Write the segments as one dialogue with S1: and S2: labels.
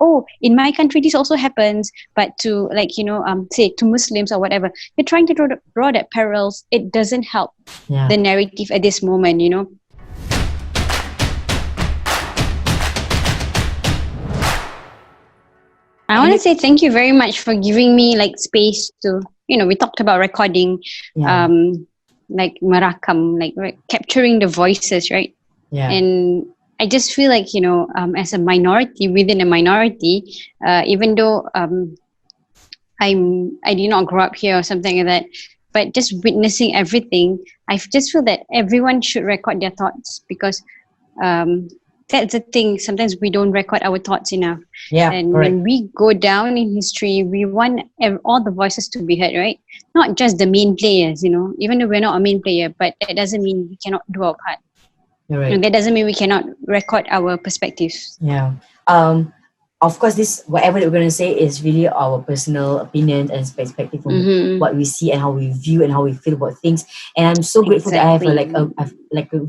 S1: oh, in my country this also happens, but to say to Muslims or whatever, you're trying to draw that parallels. It doesn't help the narrative at this moment. I want to say thank you very much for giving me space to, we talked about recording, merakam, capturing the voices, right?
S2: Yeah.
S1: And I just feel like, as a minority within a minority, even though I did not grow up here or something like that, but just witnessing everything, I just feel that everyone should record their thoughts, because that's the thing. Sometimes we don't record our thoughts enough.
S2: Yeah,
S1: and
S2: correct.
S1: when we go down in history, we want all the voices to be heard, right? Not just the main players, even though we're not a main player, but that doesn't mean we cannot do our part.
S2: Right.
S1: And that doesn't mean we cannot record our perspectives.
S2: Yeah. Of course, this whatever that we're going to say is really our personal opinion and perspective from what we see and how we view and how we feel about things. And I'm so grateful that I have a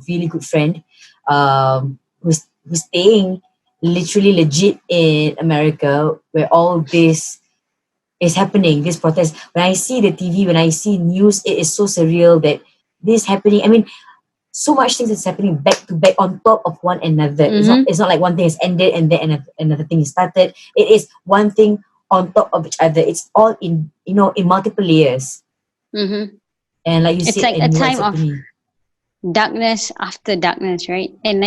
S2: really good friend, who's staying literally legit in America, where all this is happening, this protest. When I see the TV, when I see news, it is so surreal that this is happening. I mean, so much things is happening back to back on top of one another. It's not like one thing has ended and then another thing is started. It is one thing on top of each other. It's all in multiple layers.
S1: Mm-hmm.
S2: And like you
S1: it's
S2: said,
S1: like a time of darkness after darkness, right? And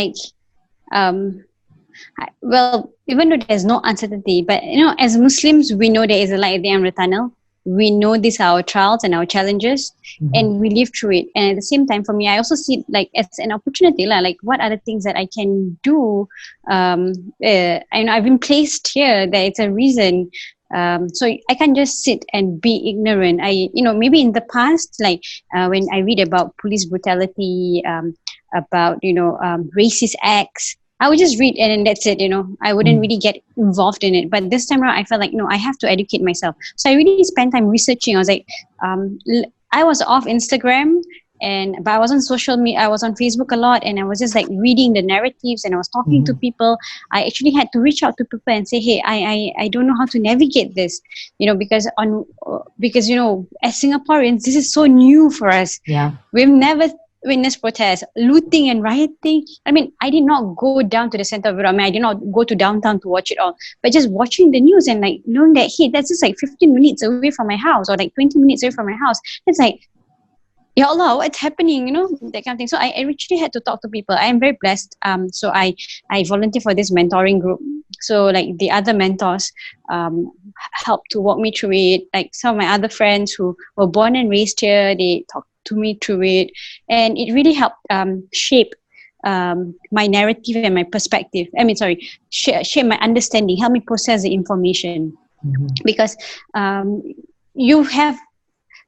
S1: even though there's no uncertainty, but as Muslims, we know there is a light at the end of the tunnel. We know these are our trials and our challenges, and we live through it. And at the same time, for me, I also see it as an opportunity. Like, what are the things that I can do? I've been placed here. That it's a reason. So I can't just sit and be ignorant. Maybe in the past, when I read about police brutality, about racist acts, I would just read and then that's it. I wouldn't really get involved in it. But this time around, I felt like, no, I have to educate myself. So I really spent time researching. I was like, I was off Instagram, but I was on social media. I was on Facebook a lot, and I was just reading the narratives, and I was talking to people. I actually had to reach out to people and say, hey, I don't know how to navigate this, because as Singaporeans, this is so new for us.
S2: Yeah,
S1: we've never witness protests, looting and rioting. I mean, I did not go down to the center of it. I did not go to downtown to watch it all. But just watching the news and knowing that, hey, that's just 15 minutes away from my house, or 20 minutes away from my house. It's Ya Allah, what's happening? That kind of thing. So I actually had to talk to people. I am very blessed. So I volunteer for this mentoring group. So the other mentors helped to walk me through it. Some of my other friends who were born and raised here, they talked to me through it, and it really helped shape my narrative and my perspective. Shape my understanding, help me process the information, because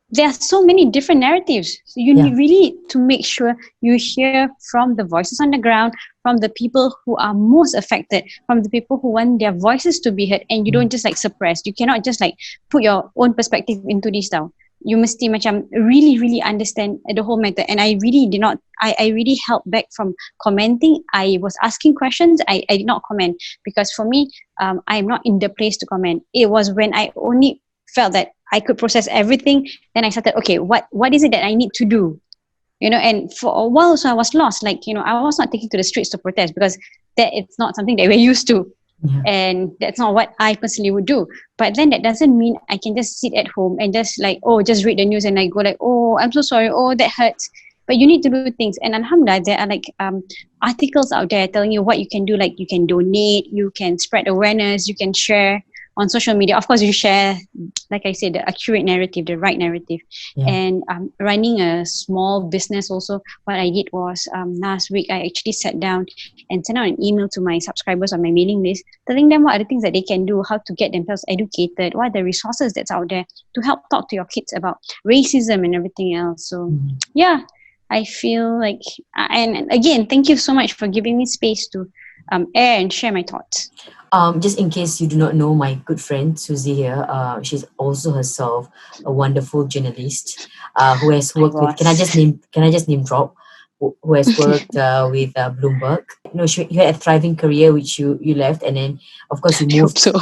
S1: there are so many different narratives. So you need really to make sure you hear from the voices on the ground, from the people who are most affected, from the people who want their voices to be heard, and you don't just suppress. You cannot just put your own perspective into this down. You must really, really understand the whole matter. And I really did not, I really held back from commenting. I was asking questions. I did not comment, because for me, I'm not in the place to comment. It was when I only felt that I could process everything, then I started, okay, what is it that I need to do? And for a while, so I was lost. I was not taking to the streets to protest, because that it's not something that we're used to. And that's not what I personally would do. But then that doesn't mean I can just sit at home and just just read the news and I go oh, I'm so sorry, oh, that hurts. But you need to do things. And alhamdulillah, there are articles out there telling you what you can do. You can donate, you can spread awareness, you can share on social media. Of course, you share, like I said, the accurate narrative, the right narrative. And running a small business also, what I did was last week, I actually sat down and sent out an email to my subscribers on my mailing list, telling them what are the things that they can do, how to get themselves educated, what are the resources that's out there to help talk to your kids about racism and everything else. So I feel and again, thank you so much for giving me space to air and share my thoughts.
S2: Just in case you do not know my good friend Susie here, she's also herself a wonderful journalist who has worked with. Can I just name drop? who has worked with Bloomberg. You had a thriving career which you left, and then of course you
S1: I hope
S2: moved.
S1: so.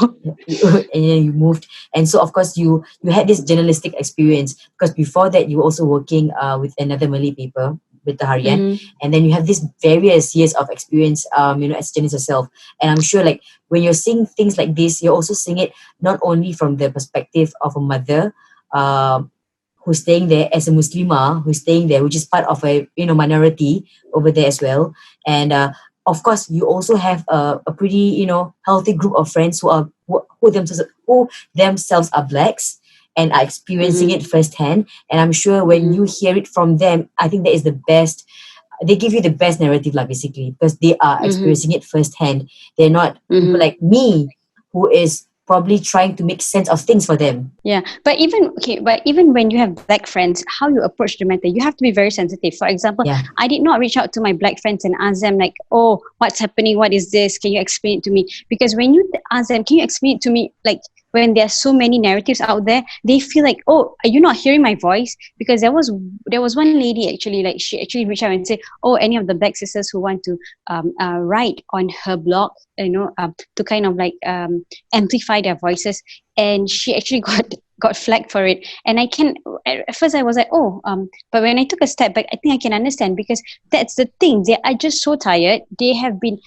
S2: And then you moved, and so of course you had this journalistic experience, because before that you were also working with another Malay paper, with the Harian, and then you have this various years of experience, as a journalist yourself. And I'm sure, like, when you're seeing things like this, you're also seeing it not only from the perspective of a mother, who's staying there, as a Muslimah who's staying there, which is part of a minority over there as well. And of course, you also have a pretty healthy group of friends who themselves are blacks and are experiencing it firsthand. And I'm sure when you hear it from them, I think that is the best. They give you the best narrative, like, basically, because they are experiencing it firsthand. They're not people like me, who is probably trying to make sense of things for them.
S1: Yeah, but even when you have black friends, how you approach the matter, you have to be very sensitive. For example,
S2: Yeah.
S1: I did not reach out to my black friends and ask them like, "Oh, what's happening? What is this? Can you explain it to me?" Because when you ask them, "Can you explain it to me?" Like, when there are so many narratives out there, they feel like, "Oh, are you not hearing my voice?" Because there was one lady, actually, like, she actually reached out and said, "Oh, any of the black sisters who want to write on her blog, to kind of like amplify their voices." And she actually got flagged for it. And at first I was like, but when I took a step back, I think I can understand, because that's the thing. They are just so tired. They have been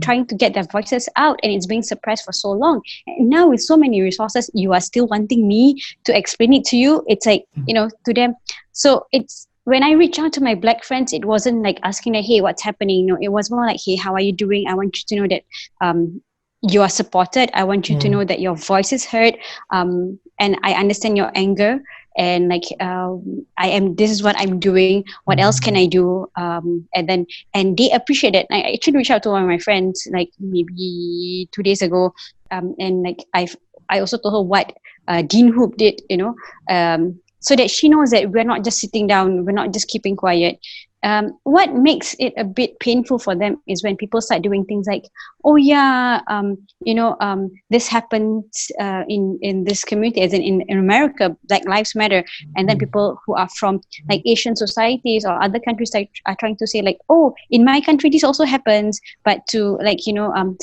S1: trying to get their voices out, and it's being suppressed for so long. And now with so many resources, you are still wanting me to explain it to you. It's like, to them. So it's, when I reach out to my black friends, it wasn't like asking like, "Hey, what's happening?" It was more like, "Hey, how are you doing? I want you to know that you are supported. I want you to know that your voice is heard, and I understand your anger, and like, this is what I'm doing. What else can I do?" And they appreciate it. I actually reached out to one of my friends like maybe 2 days ago, and like I also told her what Dean Hoop did, so that she knows that we're not just sitting down, we're not just keeping quiet. What makes it a bit painful for them is when people start doing things like, "Oh yeah, this happens in this community," as in America, Black Lives Matter, and then people who are from like Asian societies or other countries are trying to say like, "Oh, in my country this also happens," but to like,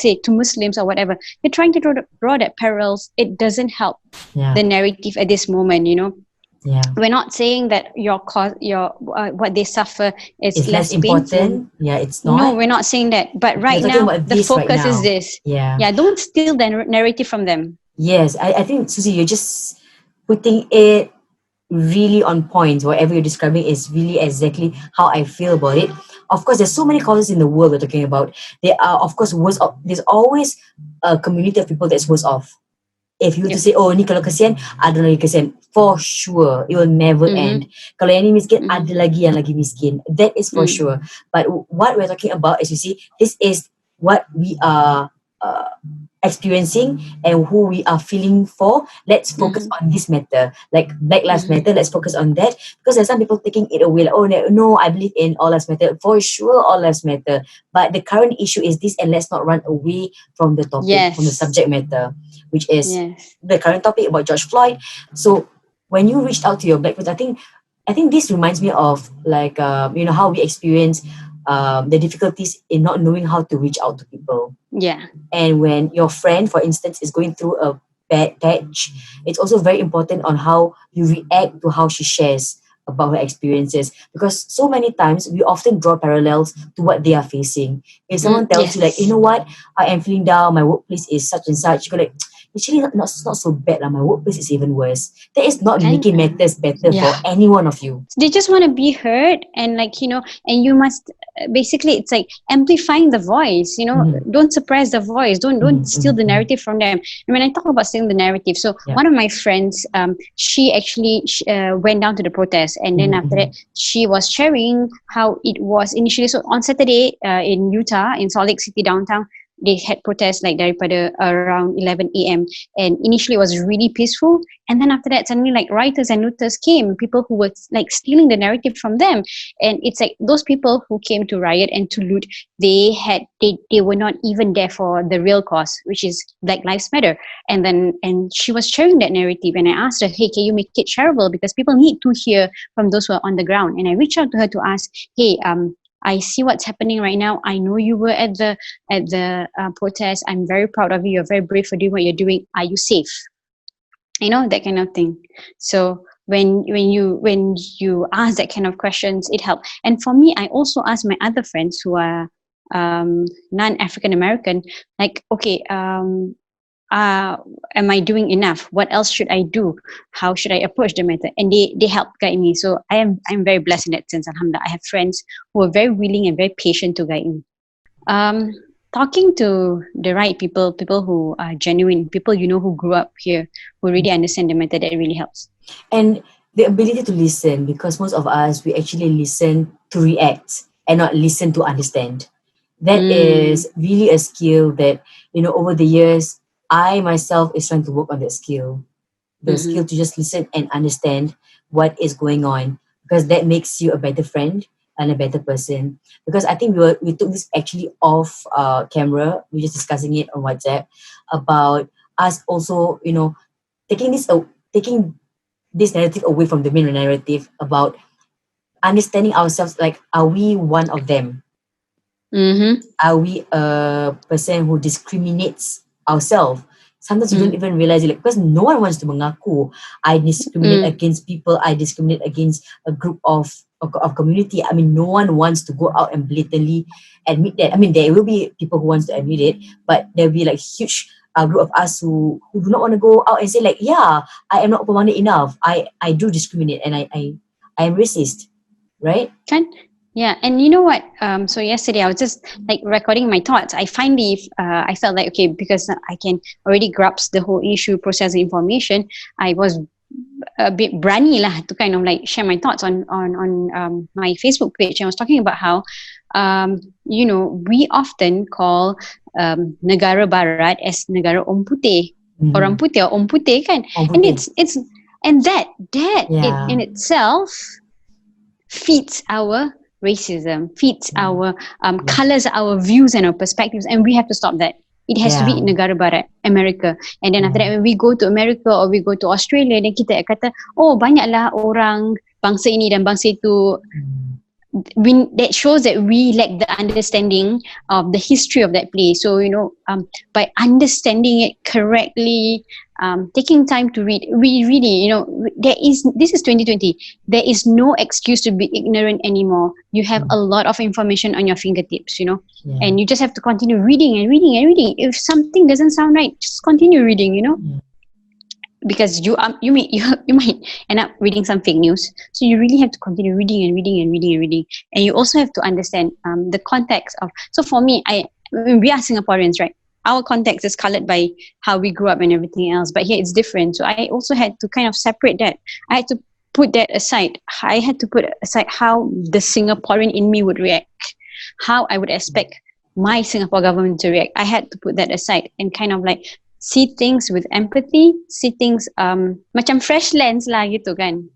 S1: say to Muslims or whatever, they're trying to draw that parallels. It doesn't help the narrative at this moment.
S2: Yeah.
S1: We're not saying that what they suffer is
S2: It's less
S1: painful.
S2: important. Yeah, it's not.
S1: No, we're not saying that. But right
S2: We're talking
S1: now,
S2: about
S1: the
S2: this right
S1: focus is
S2: now.
S1: this.
S2: Yeah.
S1: Yeah, don't steal the narrative from them.
S2: Yes, I think, Susie, you're just putting it really on point. Whatever you're describing is really exactly how I feel about it. Of course, there's so many causes in the world we're talking about. There are, of course, worse off. There's always a community of people that's worse off. If you were to say, "Oh, ni kalau kesian, ada lagi kesian," for sure, it will never end. Kalau yang ni miskin, ada lagi yang lagi miskin. That is for sure. But what we're talking about is, you see, this is what we are experiencing and who we are feeling for. Let's focus on this matter, like Black Lives Matter. Let's focus on that, because there's some people taking it away, like, "Oh no, I believe in all lives matter." For sure, all lives matter, but the current issue is this, and let's not run away from the topic, from the subject matter, which is the current topic about George Floyd. So when you reached out to your black friends, I think this reminds me of like how we experience the difficulties in not knowing how to reach out to people.
S1: Yeah.
S2: And when your friend, for instance, is going through a bad patch, it's also very important on how you react to how she shares about her experiences, because so many times we often draw parallels to what they are facing. If someone tells you like, "You know what, I am feeling down, my workplace is such and such," you go like, "Actually, not so bad. My workplace is even worse." That is not making matters better for any one of you.
S1: They just want to be heard, and like, and you must basically, it's like amplifying the voice. Don't suppress the voice. Don't steal the narrative from them. And when I talk about stealing the narrative, so one of my friends, she actually went down to the protest, and then after that, she was sharing how it was initially. So on Saturday, in Utah, in Salt Lake City downtown, they had protests like daripada around 11 a.m. and initially it was really peaceful, and then after that suddenly like rioters and looters came, people who were like stealing the narrative from them, and it's like those people who came to riot and to loot, they were not even there for the real cause, which is Black Lives Matter. And she was sharing that narrative, and I asked her, hey, can you make it shareable, because people need to hear from those who are on the ground. And I reached out to her to ask, hey, I see what's happening right now. I know you were at the protest. I'm very proud of you. You're very brave for doing what you're doing. Are you safe? That kind of thing. So when you ask that kind of questions, it helps. And for me, I also ask my other friends who are non-African American, like, okay, am I doing enough? What else should I do? How should I approach the matter? And they help guide me. So I'm very blessed in that sense. Alhamdulillah, I have friends who are very willing and very patient to guide me. Talking to the right people who are genuine, people who grew up here, who really understand the matter, that really helps.
S2: And the ability to listen, because most of us, we actually listen to react and not listen to understand. That is really a skill that, over the years, I myself is trying to work on that skill. The skill to just listen and understand what is going on, because that makes you a better friend and a better person. Because I think we took this actually off camera. We're just discussing it on WhatsApp about us also, taking this narrative away from the main narrative about understanding ourselves. Like, are we one of them? Are we a person who discriminates ourselves? Sometimes you don't even realize it, because no one wants to mengaku, I discriminate against people, I discriminate against a group of community. I mean, no one wants to go out and blatantly admit that. I mean, there will be people who wants to admit it, but there will be like huge group of us who do not want to go out and say like, yeah, I am not open-minded enough. I do discriminate, and I am racist, right?
S1: Yeah, and you know what? So yesterday I was just like recording my thoughts. I finally, I felt like, okay, because I can already grasp the whole issue, process the information, I was a bit brani lah to kind of like share my thoughts on my Facebook page. I was talking about how, we often call negara barat as negara Om Putih, orang putih or Om Putih kan, and it's and that it in itself feeds our racism, feeds our colors our views and our perspectives, and we have to stop that. It has to be in negara barat, America. And then after that, when we go to America or we go to Australia, then kita kata, oh, banyaklah orang bangsa ini dan bangsa itu. That shows that we lack the understanding of the history of that place. So by understanding it correctly, taking time to read, we really, this is 2020. There is no excuse to be ignorant anymore. You have a lot of information on your fingertips, and you just have to continue reading and reading and reading. If something doesn't sound right, just continue reading, because you might end up reading some fake news. So you really have to continue reading and reading and reading and reading. And you also have to understand the context of. So for me, we are Singaporeans, right? Our context is colored by how we grew up and everything else. But here it's different. So I also had to kind of separate that. I had to put that aside. I had to put aside how the Singaporean in me would react, how I would expect my Singapore government to react. I had to put that aside and kind of like see things with empathy, see things macam fresh lens lah gitu kan.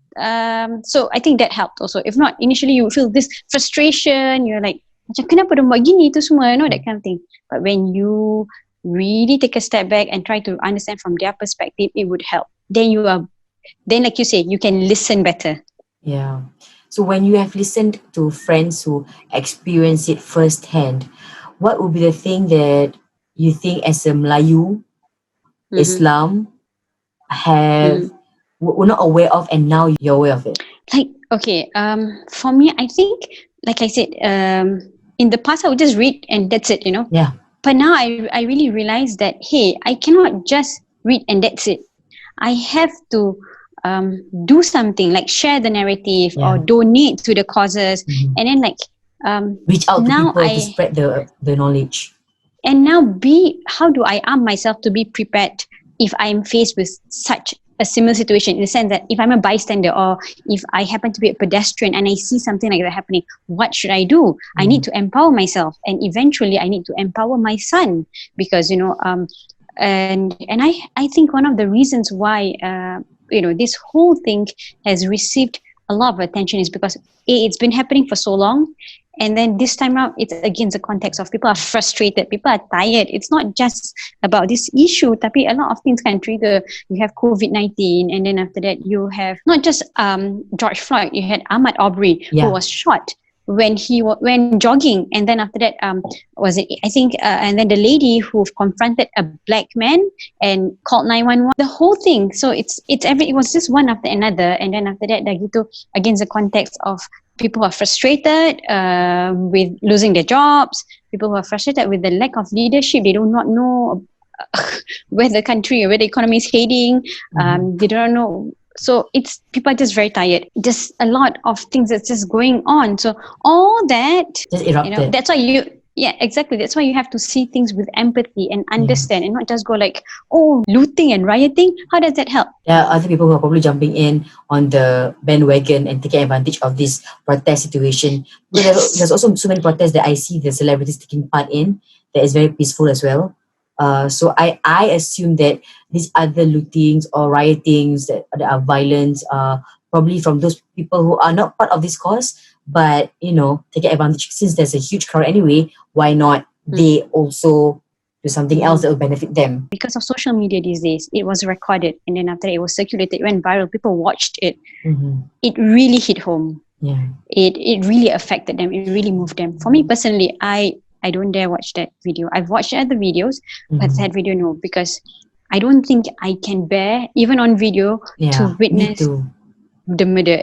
S1: So I think that helped also. If not, initially you feel this frustration, you're like, macam kenapa dia buat gini tu semua, that kind of thing. But when you really take a step back and try to understand from their perspective, it would help. Then like you say, you can listen better.
S2: Yeah. So when you have listened to friends who experience it firsthand, what would be the thing that you think as a Melayu, Islam were not aware of, and now you're aware of it?
S1: Like, okay, for me, I think, like I said, in the past I would just read and that's it,
S2: Yeah.
S1: But now I really realize that, hey, I cannot just read and that's it. I have to do something, like share the narrative or donate to the causes, and then like
S2: reach out to people to spread the knowledge.
S1: And now how do I arm myself to be prepared if I'm faced with such a similar situation in the sense that if I'm a bystander or if I happen to be a pedestrian and I see something like that happening, what should I do? I need to empower myself, and eventually I need to empower my son, because I think one of the reasons why this whole thing has received a lot of attention is because it's been happening for so long, and then this time around it's against the context of people are frustrated, people are tired. It's not just about this issue, tapi a lot of things can trigger. You have COVID-19, and then after that you have not just George Floyd, you had Ahmaud Arbery who was shot when he went jogging, and then after that was it I think and then the lady who confronted a black man and called 911, the whole thing. So it was just one after another, and then after that dah gitu, against the context of people who are frustrated with losing their jobs, people who are frustrated with the lack of leadership. They do not know where the country, where the economy is heading. They don't know. So it's people are just very tired. Just a lot of things that's just going on. So all that
S2: just erupted.
S1: That's why exactly. That's why you have to see things with empathy and understand, and not just go like, oh, looting and rioting. How does that help?
S2: There are other people who are probably jumping in on the bandwagon and taking advantage of this protest situation. There's also so many protests that I see the celebrities taking part in that is very peaceful as well. So I assume that these other lootings or riotings that are violent are probably from those people who are not part of this cause, but taking advantage. Since there's a huge crowd anyway, why not they also do something else that will benefit them?
S1: Because of social media these days, it was recorded, and then after it was circulated, it went viral, people watched it. It really hit home. It really affected them. It really moved them. For me personally, I don't dare watch that video. I've watched other videos, but that video, no, because I don't think I can bear, even on video, to witness the murder.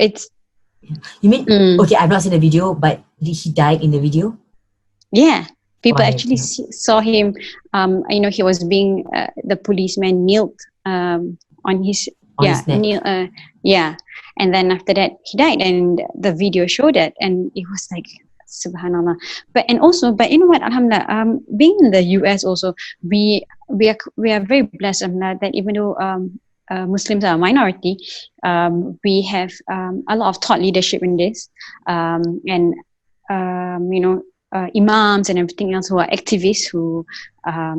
S2: You mean, okay, I've not seen the video, but did he die in the video?
S1: Yeah. People actually saw him, he was being, the policeman kneeled on his
S2: neck.
S1: And then after that, he died, and the video showed it, and it was like, subhanallah. But you know what, alhamdulillah, being in the US also, we are very blessed, alhamdulillah, that even though Muslims are a minority, we have a lot of thought leadership in this, imams and everything else who are activists, who are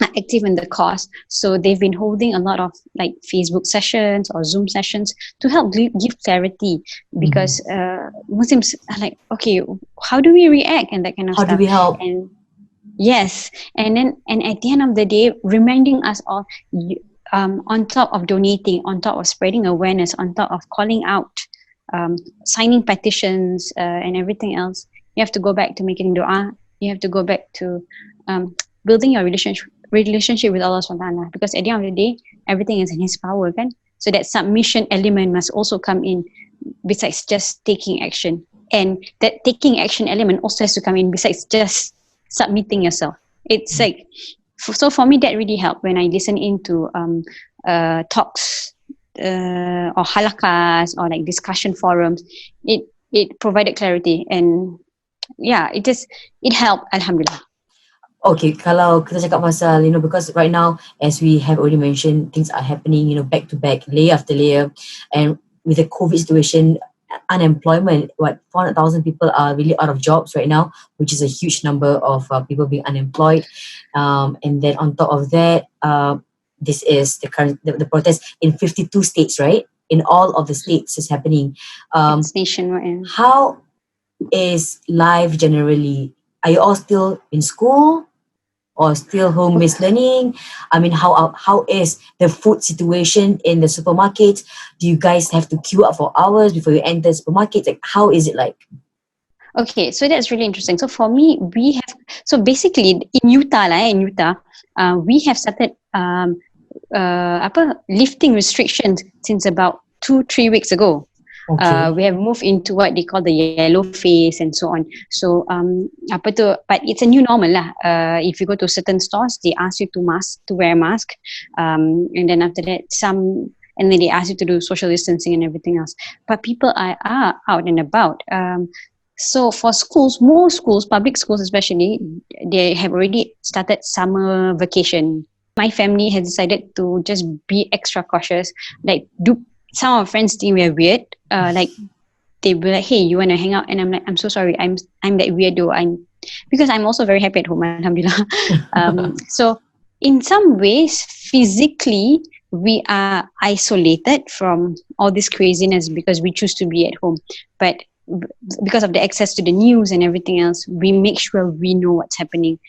S1: active in the cause. So they've been holding a lot of like Facebook sessions or Zoom sessions to help give clarity, because Muslims are like, okay, how do we react and that kind of stuff.
S2: How do we help?
S1: And yes, and at the end of the day, reminding us all, on top of donating, on top of spreading awareness, on top of calling out, signing petitions and everything else, you have to go back to making dua. You have to go back to building your relationship with Allah SWT, because at the end of the day, everything is in His power, kan? So that submission element must also come in, besides just taking action. And that taking action element also has to come in, besides just submitting yourself. It's like, so for me, that really helped when I listen into talks or halakas or like discussion forums. It provided clarity, and it helped, alhamdulillah.
S2: Okay, kalau kita cakap pasal, because right now, as we have already mentioned, things are happening, back to back, layer after layer. And with the COVID situation, unemployment, 400,000 people are really out of jobs right now, which is a huge number of people being unemployed. And then on top of that, this is the protest in 52 states, right? In all of the states is happening.
S1: It's nationwide.
S2: How is life generally? Are you all still in school or still home-based learning? I mean, how is the food situation in the supermarkets? Do you guys have to queue up for hours before you enter the supermarket? Like, how is it like?
S1: Okay, so that's really interesting. So for me, basically in Utah, we have started lifting restrictions since about 2-3 weeks ago.
S2: Okay.
S1: We have moved into what they call the yellow phase and so on. So but it's a new normal lah. If you go to certain stores, they ask you to wear a mask, and then after that and then they ask you to do social distancing and everything else. But people are out and about. So for schools, most schools, public schools especially, they have already started summer vacation. my family has decided to just be extra cautious. Like, do some of our friends think we're weird? Like, they were like, "Hey, you want to hang out?" And I'm like, "I'm so sorry. I'm that weirdo. Because I'm also very happy at home, alhamdulillah." So in some ways, physically, we are isolated from all this craziness because we choose to be at home. But because of the access to the news and everything else, we make sure we know what's happening.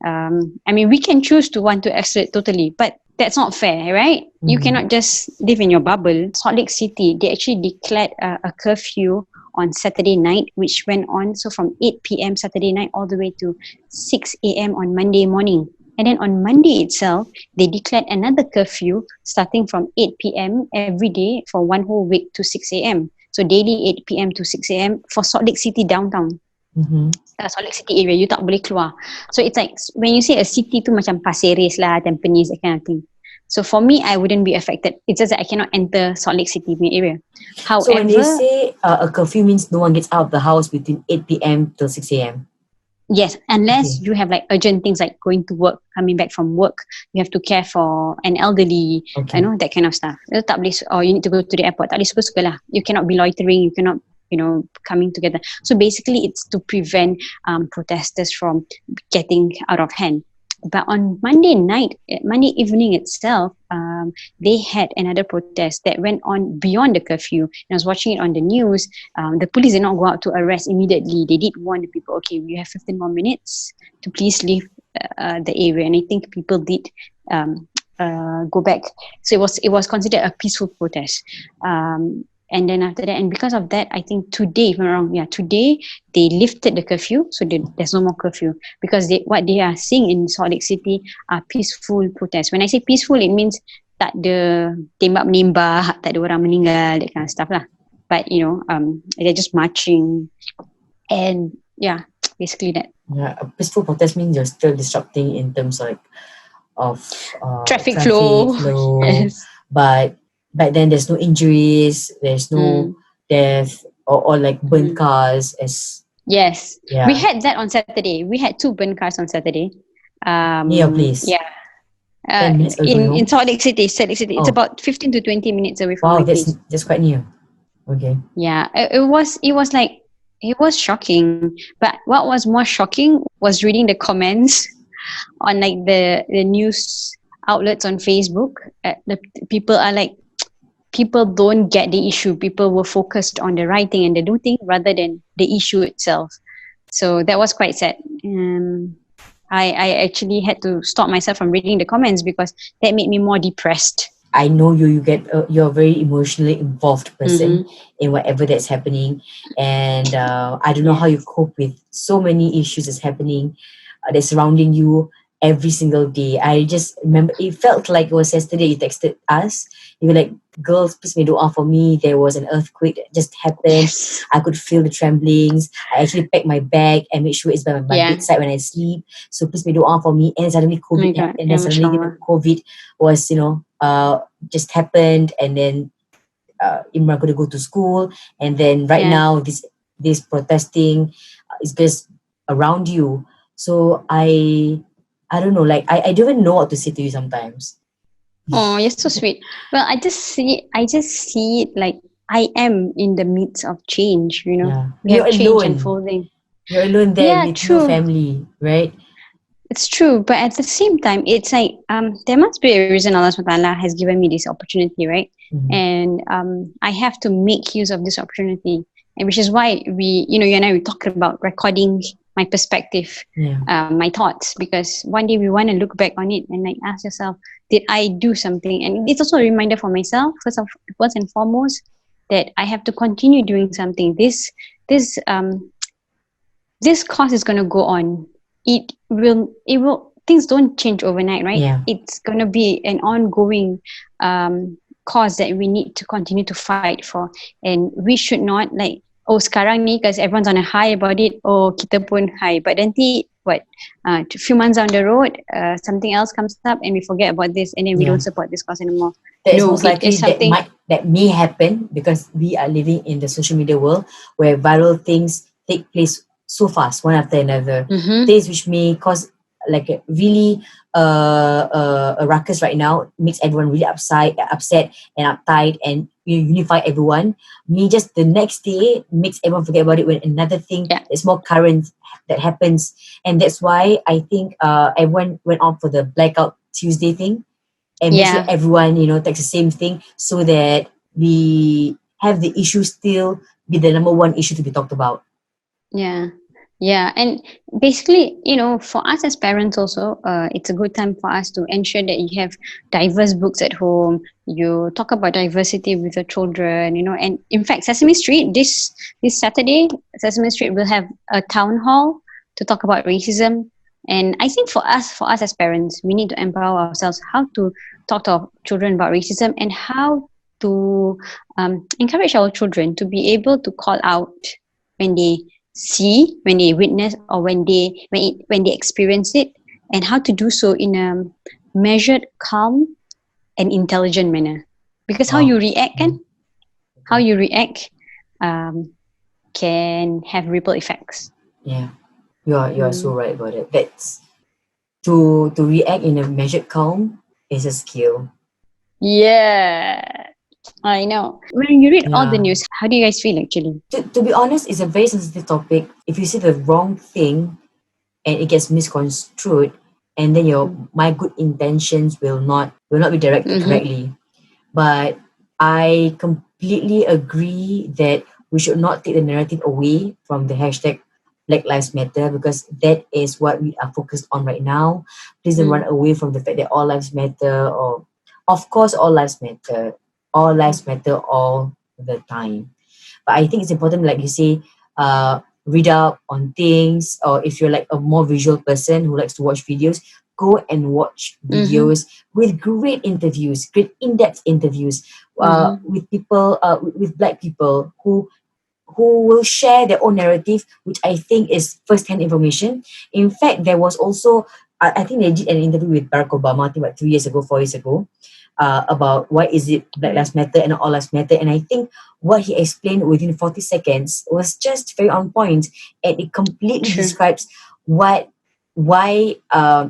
S1: I mean, we can choose to want to isolate totally, but that's not fair, right? You cannot just live in your bubble. Salt Lake City, they actually declared a curfew on Saturday night, which went on so from 8 p.m. Saturday night all the way to 6 a.m. on Monday morning. And then on Monday itself, they declared another curfew starting from 8 p.m. every day for one whole week to 6 a.m. So daily 8 p.m. to 6 a.m. for Salt Lake City downtown. Salt Lake City area, you tak boleh keluar. So it's like, when you say a city tu macam Pasir Ris lah, Tampines, that kind of thing. So for me, I wouldn't be affected. It's just that I cannot enter Salt Lake City area. However,
S2: so when they say a curfew means no one gets out of the house between 8 p.m. till 6 a.m.
S1: Yes, unless you have like urgent things like going to work, coming back from work, you have to care for an elderly, you know, that kind of stuff. Tak boleh, or you need to go to the airport. Tak boleh suka-suka lah. You cannot be loitering. You cannot, you know, coming together. So basically, it's to prevent protesters from getting out of hand. But on Monday evening itself, they had another protest that went on beyond the curfew. And I was watching it on the news. The police did not go out to arrest immediately. They did warn the people, okay, you have 15 more minutes to please leave the area. And I think people did go back. So it was considered a peaceful protest. And then after that, and because of that, I think today, if I'm not wrong, today they lifted the curfew, so there's no more curfew because what they are seeing in Salt Lake City are peaceful protests. When I say peaceful, it means tak ada tembak menembak, tak ada orang meninggal, that kind of stuff lah. But you know, they're just marching, and basically that.
S2: Yeah, a peaceful protest means you're still disrupting in terms of
S1: traffic flow. Yes.
S2: But back then there's no injuries, there's no death or like burnt cars
S1: Yes. We had that on Saturday. We had 2 burnt cars on Saturday.
S2: Near your place?
S1: Yeah. In Salt Lake City. It's about 15 to 20 minutes away from my place.
S2: That's quite near. Okay.
S1: Yeah. It was shocking. But what was more shocking was reading the comments on like the news outlets on Facebook. The people are like, people don't get the issue. People were focused on the right thing and the do thing rather than the issue itself. So that was quite sad. I actually had to stop myself from reading the comments because that made me more depressed.
S2: I know you're a very emotionally involved person in whatever that's happening, and I don't know how you cope with so many issues that's happening that's surrounding you every single day. I just remember it felt like it was yesterday. You texted us. You were like, "Girls, please make dua for me. There was an earthquake that just happened.
S1: Yes.
S2: I could feel the tremblings. I actually packed my bag and made sure it's by my bedside when I sleep. So please make dua for me." And suddenly COVID COVID was, just happened, and then Imran couldn't go to school, and then now this protesting is just around you. So I don't know, like I don't even know what to say to you sometimes.
S1: Oh, you're so sweet. Well, I just see it like I am in the midst of change, you know.
S2: Yeah.
S1: We have change unfolding.
S2: You're alone there with no family, right?
S1: It's true, but at the same time, it's like there must be a reason Allah SWT has given me this opportunity, right? And I have to make use of this opportunity, and which is why you and I talked about recording my perspective, my thoughts, because one day we want to look back on it and like ask yourself, did I do something? And it's also a reminder for myself, first and foremost, that I have to continue doing something. This cause is going to go on. It will. Things don't change overnight, right?
S2: Yeah.
S1: It's going to be an ongoing cause that we need to continue to fight for, and we should not like, oh, sekarang ni because everyone's on a high about it, oh, kita pun high. But nanti, a few months down the road, something else comes up and we forget about this, and then we don't support this cause anymore.
S2: That is most likely that may happen because we are living in the social media world where viral things take place so fast, one after another. Things which may cause like a really a ruckus right now, makes everyone really upset and uptight, and unify everyone. Me just the next day makes everyone forget about it when another thing that's more current that happens. And that's why I think everyone went on for the Blackout Tuesday thing, and make sure everyone takes the same thing, so that we have the issue still be the number one issue to be talked about.
S1: Yeah, and basically, for us as parents also, it's a good time for us to ensure that you have diverse books at home. You talk about diversity with your children, and in fact, Sesame Street this Saturday, Sesame Street will have a town hall to talk about racism. And I think for us as parents, we need to empower ourselves how to talk to our children about racism, and how to encourage our children to be able to call out when they when they witness, or when they experience it, and how to do so in a measured, calm, and intelligent manner. Because how you react can have ripple effects.
S2: Yeah, you are so right about it. That's to react in a measured calm is a skill.
S1: Yeah, I know. When you read all the news, how do you guys feel actually?
S2: To be honest, it's a very sensitive topic. If you say the wrong thing and it gets misconstrued, and then my good intentions will not be directed correctly. But I completely agree that we should not take the narrative away from the hashtag Black Lives Matter, because that is what we are focused on right now. Please don't run away from the fact that all lives matter, or of course all lives matter. All lives matter all the time. But I think it's important, like you say, read up on things, or if you're like a more visual person who likes to watch videos, go and watch videos with great interviews, great in-depth interviews with people, with Black people who will share their own narrative, which I think is first-hand information. In fact, there was also, I think they did an interview with Barack Obama, I think about 4 years ago, about why is it Black Lives Matter and not All Lives Matter. And I think what he explained within 40 seconds was just very on point, and it completely describes why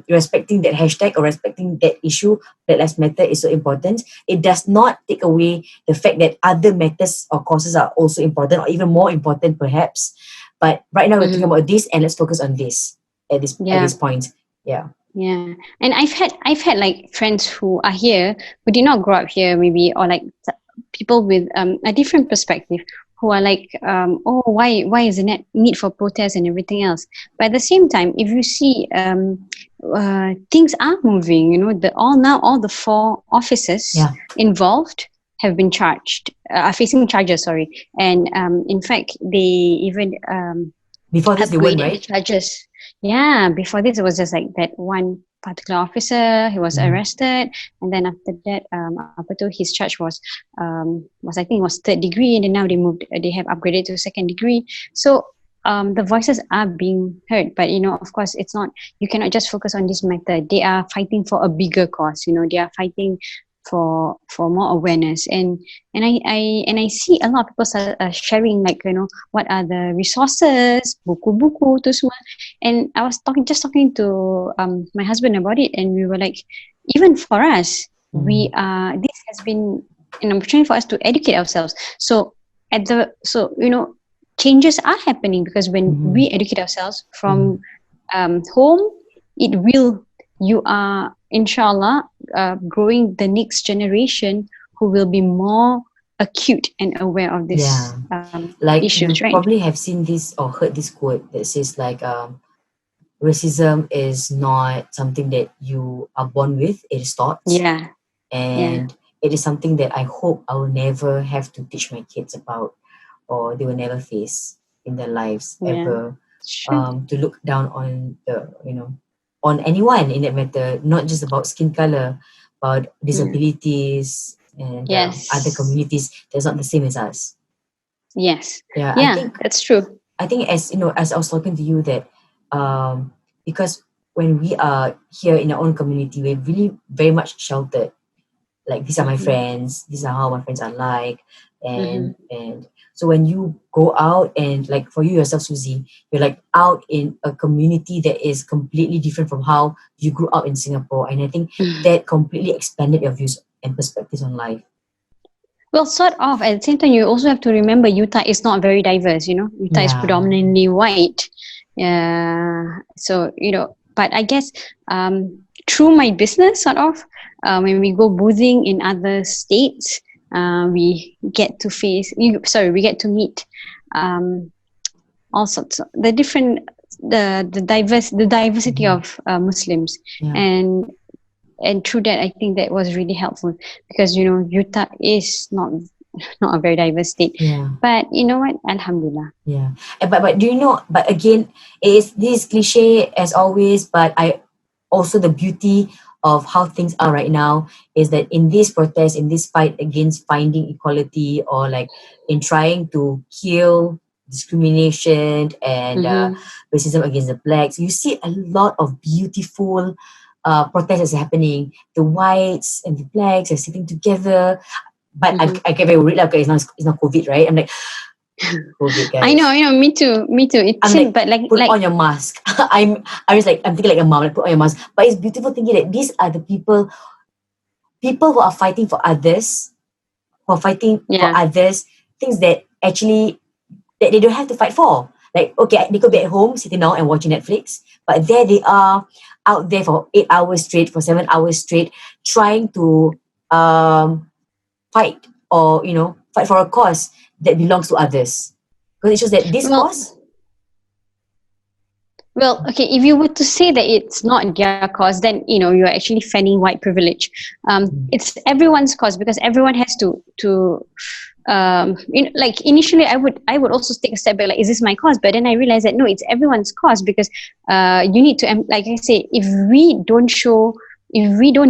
S2: respecting that hashtag or respecting that issue, Black Lives Matter, is so important. It does not take away the fact that other matters or causes are also important, or even more important perhaps. But right now we're talking about this, and let's focus on this at this point. Yeah.
S1: Yeah, and I've had like friends who are here who did not grow up here, maybe, or like people with a different perspective, who are like, oh, why is the need for protest and everything else? But at the same time, if you see things are moving, all the 4 officers involved have been charged, are facing charges, sorry. And in fact, they even
S2: before this they weren't, right?
S1: The charges. Yeah, before this it was just like that one particular officer. He was arrested, and then after that, his charge was I think it was 3rd degree, and then now they have upgraded to 2nd degree. So the voices are being heard, but of course, it's not. You cannot just focus on this matter. They are fighting for a bigger cause. They are fighting for more awareness, and I see a lot of people sharing, like, what are the resources, buku tu semua. And I was talking to my husband about it, and we were like, even for us, this has been an opportunity for us to educate ourselves. So changes are happening, because when we educate ourselves from home, you are inshallah growing the next generation who will be more acute and aware of this
S2: like
S1: issues,
S2: you
S1: right?
S2: probably have seen this or heard this quote that says like racism is not something that you are born with, it is taught. And it is something that I hope I will never have to teach my kids about, or they will never face in their lives ever. To look down on the on anyone in that matter, not just about skin color, about disabilities and other communities that's not the same as us. I think
S1: that's true.
S2: I think, as as I was talking to you, that because when we are here in our own community, we're really very much sheltered. Like, these are my friends, these are how my friends are like, and so when you go out and like for you yourself, Susie, you're like out in a community that is completely different from how you grew up in Singapore, and I think that completely expanded your views and perspectives on life.
S1: Well, sort of. At the same time, you also have to remember Utah is not very diverse. Utah is predominantly white. So but I guess through my business, sort of, when we go boozing in other states, we get to we get to meet all sorts of the different the diversity of Muslims, and through that, I think that was really helpful because Utah is not a very diverse state. But you know what? Alhamdulillah.
S2: Yeah. But do you know? But again, it's this cliche as always. But also the beauty of how things are right now is that in this protest, in this fight against finding equality, or like in trying to kill discrimination and racism against the blacks, you see a lot of beautiful protests happening. The whites and the blacks are sitting together. But I get very worried because it's not COVID, right? I'm like, COVID, guys.
S1: I know, me too. It's
S2: like,
S1: but
S2: put on your mask. I'm thinking like a mom, like put on your mask. But it's beautiful thinking that these are the people who are fighting for others, for others, things that actually that they don't have to fight for. Like, okay, they could be at home sitting down and watching Netflix, but there they are out there for 8 hours straight, for 7 hours straight, trying to fight or fight for a cause that belongs to others. Because it shows that this cause.
S1: Well, okay, if you were to say that it's not their cause, then you're actually fanning white privilege. It's everyone's cause because everyone has to like initially I would also take a step back, like, is this my cause? But then I realized that no, it's everyone's cause because you need to, like I say, if we don't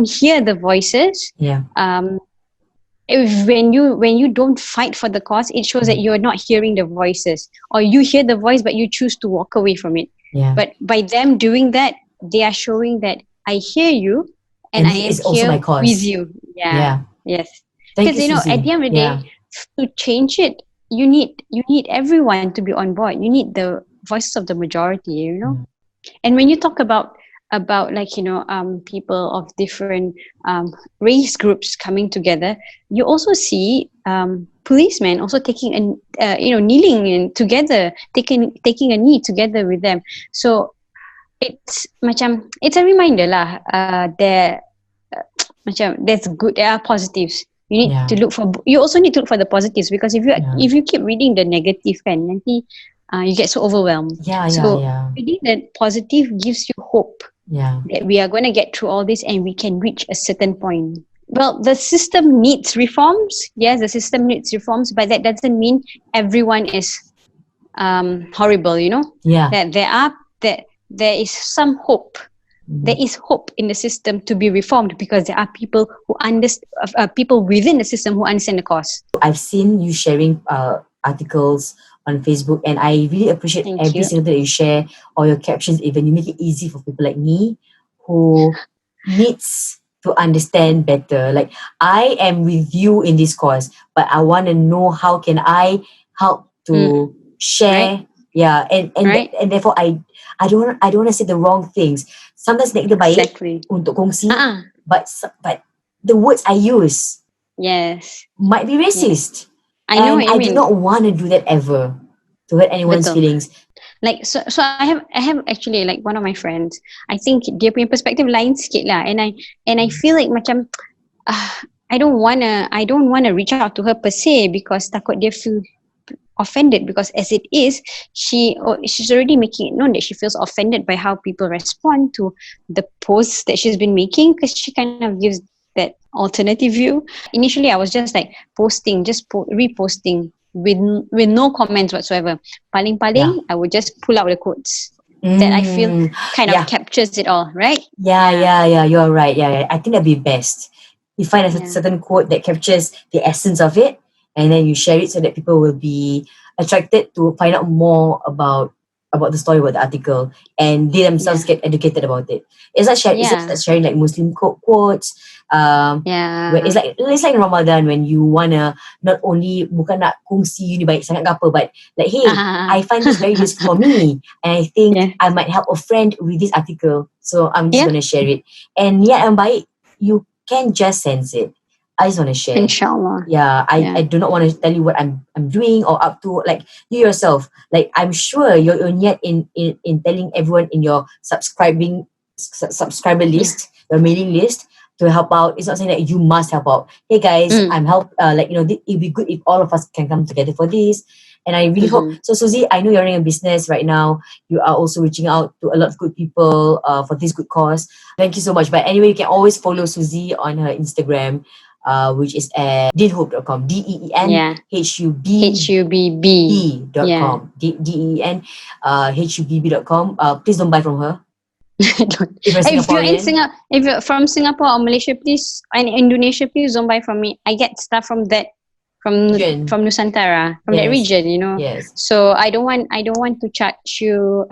S1: hear the voices, if when you don't fight for the cause, it shows that you're not hearing the voices, or you hear the voice but you choose to walk away from it. But by them doing that, they are showing that I hear you and I am here with you. Yes. Because at the end of the day, to change it, you need everyone to be on board. You need the voices of the majority, And when you talk about like people of different race groups coming together, you also see policemen also taking kneeling in together, taking a knee together with them. So it's a reminder lah. There are positives. You need to look for. You also need to look for the positives, because if you keep reading the negative, nanti you get so overwhelmed. Reading the positive gives you hope. That we are going to get through all this and we can reach a certain point. Well, the system needs reforms. Yes, the system needs reforms, but that doesn't mean everyone is horrible. That there is some hope. There is hope in the system to be reformed because there are people who people within the system who understand the cause.
S2: I've seen you sharing articles on Facebook, and I really appreciate every single thing that you share, or your captions. Even you make it easy for people like me who needs to understand better. Like, I am with you in this cause, but I want to know how can I help to share. And therefore I don't want to say the wrong things. Sometimes kita baik untuk kongsi, but the words I use might be racist.
S1: I know.
S2: I do not want to do that ever, to hurt anyone's feelings.
S1: Like so I have actually, like, one of my friends, I think dia punya perspective lain sikit lah, and I feel like macam I don't wanna reach out to her per se, because takut dia feel offended, because as it is, she's already making it known that she feels offended by how people respond to the posts that she's been making, because she kind of gives that alternative view. Initially, I was just like posting, reposting with no comments whatsoever. Paling, I would just pull out the quotes that I feel kind of captures it all, right?
S2: Yeah, you're right. Yeah, I think that'd be best. You find a certain quote that captures the essence of it, and then you share it so that people will be attracted to find out more about about the story, about the article, and they themselves get educated about it. It's like sharing like Muslim quotes. Where it's like Ramadan when you wanna not only bukan nak kongsi you ni baik sangat ke apa, but like, hey, I find this very useful for me, and I think I might help a friend with this article, so I'm just gonna share it. And yang baik, you can just sense it. I just want to share.
S1: Inshallah.
S2: I do not want to tell you what I'm doing or up to. Like, you yourself, like, I'm sure you're yet in telling everyone in your subscriber list, your mailing list, to help out. It's not saying that you must help out. Hey guys, I'm like, it'd be good if all of us can come together for this. And I really hope. So Suzy, I know you're running a business right now. You are also reaching out to a lot of good people for this good cause. Thank you so much. But anyway, you can always follow Suzy on her Instagram, which is at deenhub.com. DEENHUBB.com. DEENHUBB.com. Please don't buy from her.
S1: If you're from Singapore or Malaysia, please, and Indonesia, please don't buy from me. I get stuff from Nusantara, from that region,
S2: Yes.
S1: So I don't want to charge you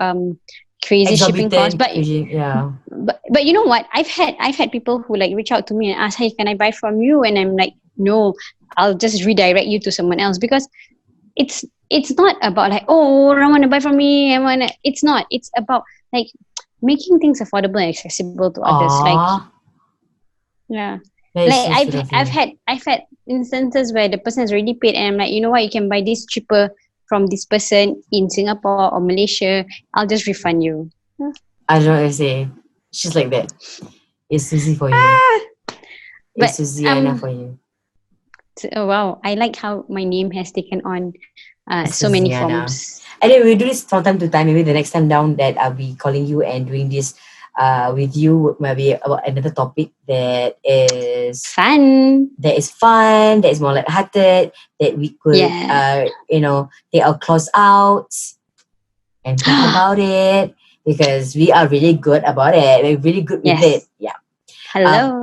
S1: crazy shipping costs, but you know what, I've had people who like reach out to me and ask, hey, can I buy from you? And I'm like, no, I'll just redirect you to someone else, because it's not about like, oh, I want to buy from me, it's not, it's about like making things affordable and accessible to others. I've had instances where the person has already paid, and I'm like, you know what, you can buy this cheaper from this person in Singapore or Malaysia. I'll just refund you.
S2: I don't know what to say. She's like that. It's Suzy for you. It's Suziana for you.
S1: Oh wow, I like how my name has taken on so many forms.
S2: Anyway, we'll do this from time to time. Maybe the next time down that I'll be calling you and doing this with you, maybe about another topic that is
S1: fun,
S2: that is more lighthearted, that we could take our claws out and talk about it, because we are really good about it. We're really good with it. Yeah.
S1: Hello.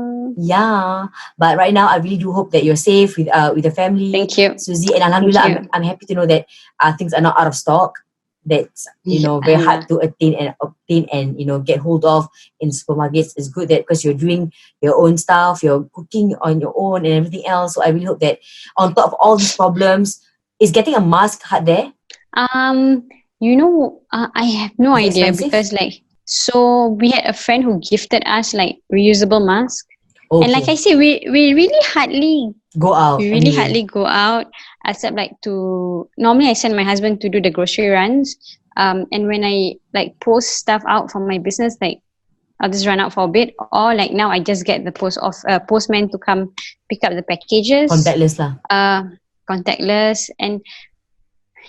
S2: But right now I really do hope that you're safe with the family.
S1: Thank you,
S2: Suzy, and Alhamdulillah, I'm happy to know that things are not out of stock. That's very hard to obtain and get hold of in supermarkets. It's good that because you're doing your own stuff, you're cooking on your own and everything else. So I really hope that on top of all these problems, is getting a mask hard there?
S1: I have no idea, because so we had a friend who gifted us like reusable masks. Okay. And like I say, we really hardly
S2: go out.
S1: Hardly go out, except like normally I send my husband to do the grocery runs. And when I like post stuff out from my business, like I'll just run out for a bit, or like now I just get the postman to come pick up the packages.
S2: Contactless lah.
S1: Contactless, and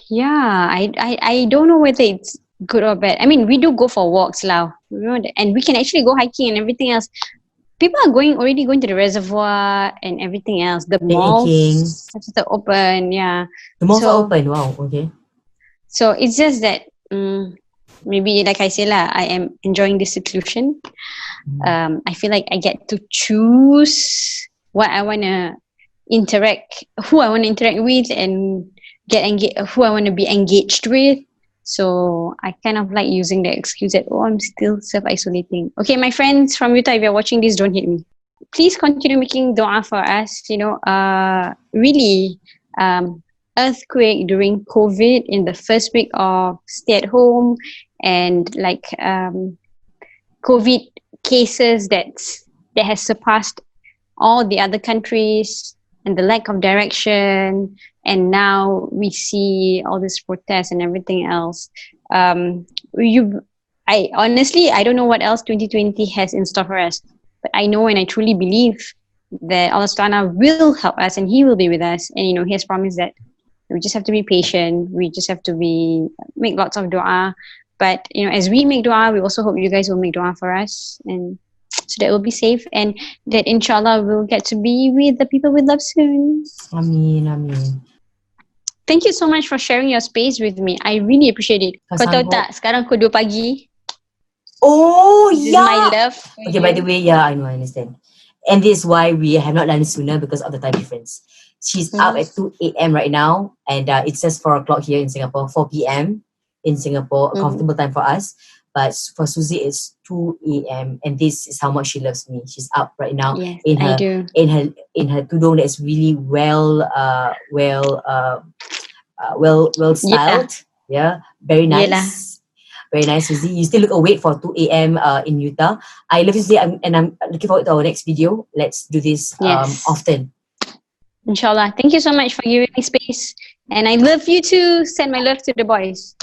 S1: I don't know whether it's good or bad. I mean, we do go for walks now, and we can actually go hiking and everything else. People are already going to the reservoir and everything else. The malls are open,
S2: The malls are open. Wow, okay.
S1: So it's just that maybe, like I say I am enjoying this seclusion. I feel like I get to choose what I want to interact, who I want to interact with, and who I want to be engaged with. So I kind of like using the excuse that, I'm still self-isolating. Okay, my friends from Utah, if you're watching this, don't hate me. Please continue making dua for us. Really, earthquake during COVID in the first week of stay at home, and like COVID cases that has surpassed all the other countries, and the lack of direction. And now we see all this protests and everything else. I honestly, I don't know what else 2020 has in store for us. But I know and I truly believe that Allah Subhanahu will help us and He will be with us. And He has promised that we just have to be patient. We just have to make lots of dua. But as we make dua, we also hope you guys will make dua for us, and so that we'll be safe, and that inshallah we'll get to be with the people we love soon.
S2: Ameen, ameen.
S1: Thank you so much for sharing your space with me. I really appreciate it. Kau tahu tak, sekarang pukul 2 pagi.
S2: Oh,
S1: this is my love.
S2: Okay, by the way, I know, I understand. And this is why we have not done it sooner, because of the time difference. She's up at 2 a.m. right now, and it says 4 o'clock here in Singapore, 4 p.m. in Singapore, a comfortable time for us. But for Susie, it's 2 a.m. and this is how much she loves me. She's up right now
S1: Yes,
S2: in
S1: I
S2: her
S1: do.
S2: in her tudung that's really well
S1: Yeah,
S2: styled. Yeah, very
S1: yelah.
S2: nice. Very nice, Susie. You still look awake for 2 a.m. In Utah. I love you, Susie, and I'm looking forward to our next video. Let's do this
S1: Yes.
S2: often.
S1: Inshallah. Thank you so much for giving me space. And I love you too. Send my love to the boys.